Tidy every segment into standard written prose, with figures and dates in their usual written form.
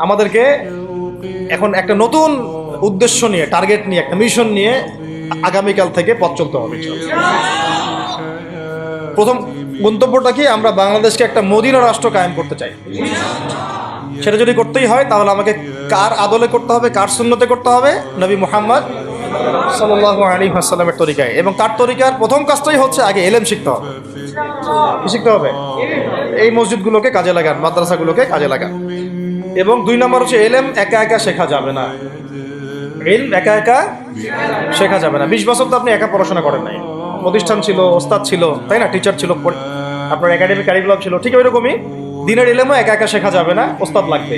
আমাদেরকে এখন একটা নতুন উদ্দেশ্য নিয়ে, টার্গেট নিয়ে, একটা মিশন নিয়ে আগামীকাল থেকে পথ চলতে হবে। প্রথম গন্তব্যটা কি? আমরা বাংলাদেশকে একটা মদিনা রাষ্ট্র কায়েম করতে চাই। সেটা যদি করতেই হয় তাহলে আমাকে কার আদলে করতে হবে, কার সুন্নতে করতে হবে? নবী মুহাম্মদ সাল্লাল্লাহু আলাইহি ওয়াসাল্লামের তরিকায়। এবং তার তরিকার প্রথম কাজটাই হচ্ছে আগে ইলম শিখতে হবে। কি শিখতে হবে? এই মসজিদগুলোকে কাজে লাগান, মাদ্রাসাগুলোকে কাজে লাগান। এবং 2 নম্বর হচ্ছে ইলম একা একা শেখা যাবে না। ইলম একা একা শেখা যাবে না। 20 বছর তো আপনি একা পড়াশোনা করেন নাই। প্রতিষ্ঠান ছিল, ওস্তাদ ছিল, তাই না? টিচার ছিল, আপনার একাডেমিক কারিকুলাম ছিল। ঠিক ওইরকমই দিনের ইলমও একা একা শেখা যাবে না, ওস্তাদ লাগবে।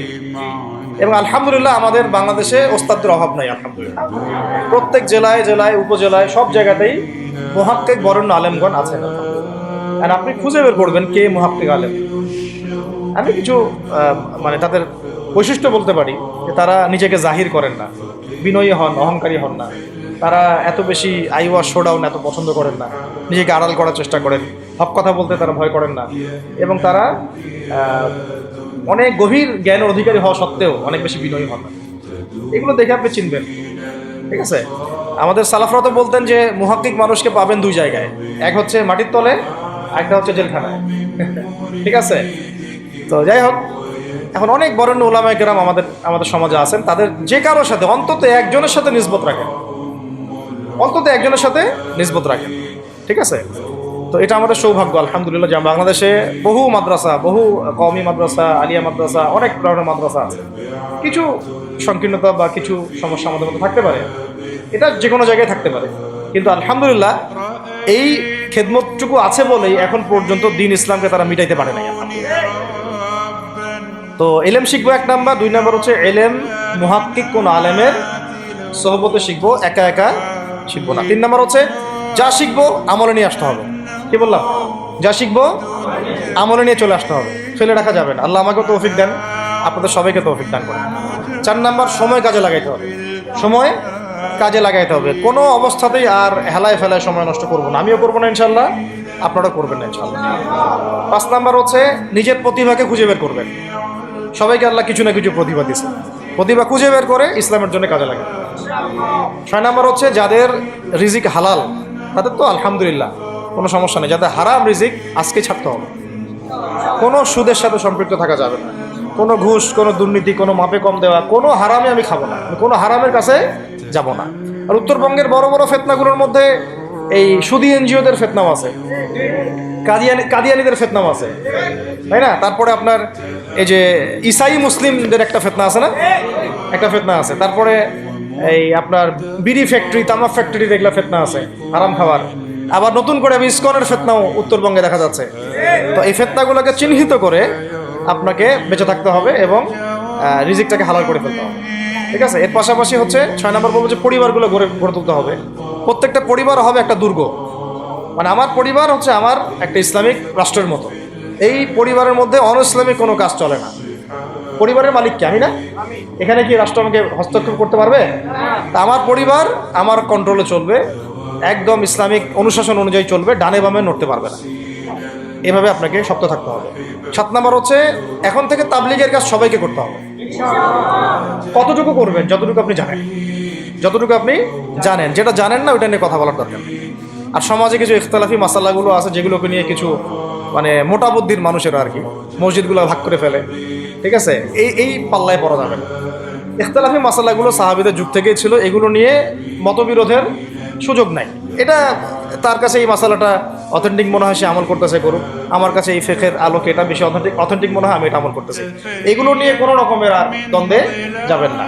এবং আলহামদুলিল্লাহ আমাদের বাংলাদেশে ওস্তাদের অভাব নাই। আলহামদুলিল্লাহ প্রত্যেক জেলায় জেলায়, উপজেলায়, সব জায়গাতেই মুহাক্কিক বরেণ্য আলেমগণ আছেন। আর আপনি খুঁজে বের করবেন কে মুহাক্কিক আলেম। আমি কিছু মানে তাদের বৈশিষ্ট্য বলতে পারি যে তারা নিজেকে জাহির করেন না, বিনয়ী হন, অহংকারী হন না। তারা এত বেশি আইওয়া শোডাউন এত পছন্দ করেন না, নিজেকে আড়াল করার চেষ্টা করেন। হক কথা বলতে তারা ভয় করেন না। এবং তারা অনেক গভীর জ্ঞানের অধিকারী হওয়া সত্ত্বেও অনেক বেশি বিনয়ী হন না। এগুলো দেখে আপনি চিনবেন। ঠিক আছে? আমাদের সালাফরা তো বলতেন যে মুহাক্কিক মানুষকে পাবেন 2 জায়গায়, এক হচ্ছে মাটির তলে, একটা হচ্ছে জেলখানায়। ঠিক আছে? তো যাই হোক, এখন অনেক বরেণ্য উলামায়ে কেরাম আমাদের সমাজে আছেন। তাদের যে কারোর সাথে অন্তত একজনের সাথে নিসবত রাখেন, অন্তত একজনের সাথে নিসবত রাখেন। ঠিক আছে? তো এটা আমাদের সৌভাগ্য আলহামদুলিল্লাহ যে বাংলাদেশে বহু মাদ্রাসা, বহু কওমি মাদ্রাসা, আলিয়া মাদ্রাসা, অনেক ধরনের মাদ্রাসা আছে। কিছু সংকীর্ণতা বা কিছু সমস্যা আমাদের মধ্যে থাকতে পারে, এটা যে কোনো জায়গায় থাকতে পারে, কিন্তু আলহামদুলিল্লাহ এই খেদমতটুকু আছে বলেই এখন পর্যন্ত দ্বীন ইসলামকে তারা মিটাইতে পারে নাই। তো ইলম শিখবো 1 নাম্বার। 2 নাম্বার হচ্ছে ইলম মুহাক্কিক কোন আলেমের সোহবতে শিখবো, একা একা শিখবো না। 3 নাম্বার হচ্ছে যা শিখবো আমলে নিয়ে আসতে হবে। কি বললাম? যা শিখবো আমলে নিয়ে চলে আসতে হবে, ফেলে রাখা যাবে না। আল্লাহ আমাকে তৌফিক দেন, আপনাদের সবাইকে তৌফিক দান করেন। 4 নাম্বার সময় কাজে লাগাইতে হবে। সময় কাজে লাগাইতে হবে, কোনো অবস্থাতেই আর হেলায় ফেলায় সময় নষ্ট করবো না। আমিও করবো না ইনশাল্লাহ, আপনারাও করবেন না ইনশাল্লাহ। 5 নাম্বার হচ্ছে নিজের প্রতিভাকে খুঁজে বের করবেন। সবাইকে আল্লাহ কিছু না কিছু প্রতিভা দিয়েছে, প্রতিভা খুঁজে বের করে ইসলামের জন্য কাজে লাগে। 6 নাম্বার হচ্ছে যাদের রিজিক হালাল তাদের তো আলহামদুলিল্লাহ কোনো সমস্যা নেই। যাদের হারাম রিজিক আজকে ছাড়তে হবে। কোনো সুদের সাথে সম্পৃক্ত থাকা যাবে না, কোনো ঘুষ, কোনো দুর্নীতি, কোনো মাপে কম দেওয়া, কোনো হারামে আমি খাবো না, কোনো হারামের কাছে যাব না। আর উত্তরবঙ্গের বড় বড় ফেতনাগুলোর মধ্যে এই সুদী এনজিওদের ফেতনাও আছে, কাদিয়ানিদের ফেতনাও আছে, তাই না? তারপরে আপনার এই যে ইসাই মুসলিমদের একটা ফেতনা আছে না, একটা ফেতনা আছে। তারপরে এই আপনার বিড়ি ফ্যাক্টরি, তামাক ফ্যাক্টরি, এগুলা ফেতনা আছে হারাম খাবার। আবার নতুন করে ইসকনের ফেতনাও উত্তরবঙ্গে দেখা যাচ্ছে। তো এই ফেতনাগুলোকে চিহ্নিত করে আপনাকে বেঁচে থাকতে হবে এবং রিজিকটাকে হালাল করে ফেলতে হবে। ঠিক আছে? এর পাশাপাশি হচ্ছে 6 নম্বর বলবো যে পরিবারগুলো গড়ে তুলতে হবে। প্রত্যেকটা পরিবার হবে একটা দুর্গ। মানে আমার পরিবার হচ্ছে আমার একটা ইসলামিক রাষ্ট্রের মতো। এই পরিবারের মধ্যে অনইসলামিক কোনো কাজ চলে না। পরিবারের মালিক কি? আমি না? এখানে কি রাষ্ট্র আমাকে হস্তক্ষেপ করতে পারবে? তা আমার পরিবার আমার কন্ট্রোলে চলবে, একদম ইসলামিক অনুশাসন অনুযায়ী চলবে, ডানে বামে নড়তে পারবে না। এভাবে আপনাকে শক্ত থাকতে হবে। 7 নম্বর হচ্ছে এখন থেকে তাবলীগের কাজ সবাইকে করতে হবে। কতটুকু করবেন? যতটুকু আপনি জানেন, যতটুকু আপনি জানেন। যেটা জানেন না ওইটা নিয়ে কথা বলার দরকার। আর সমাজে কিছু ইখতিলাফি মাসালাগুলো আছে যেগুলোকে নিয়ে কিছু মানে মোটা বুদ্ধির মানুষেরা আর কি মসজিদগুলো ভাগ করে ফেলে। ঠিক আছে? এই পাল্লায় পড়া যাবে না। ইখতিলাফি মাসালাগুলো সাহাবীদের যুগ থেকেই ছিল, এগুলো নিয়ে মতবিরোধের সুযোগ নাই। এটা তার কাছে এই মাসালাটা অথেন্টিক মনে হয়, সে আমল করতেছে, করুক। আমার কাছে এই ফিকহের আলোকে এটা বেশি অথেন্টিক মনে হয়, আমি এটা আমল করতেছি। এগুলো নিয়ে কোনো রকমের আর দ্বন্দ্বে যাবেন না।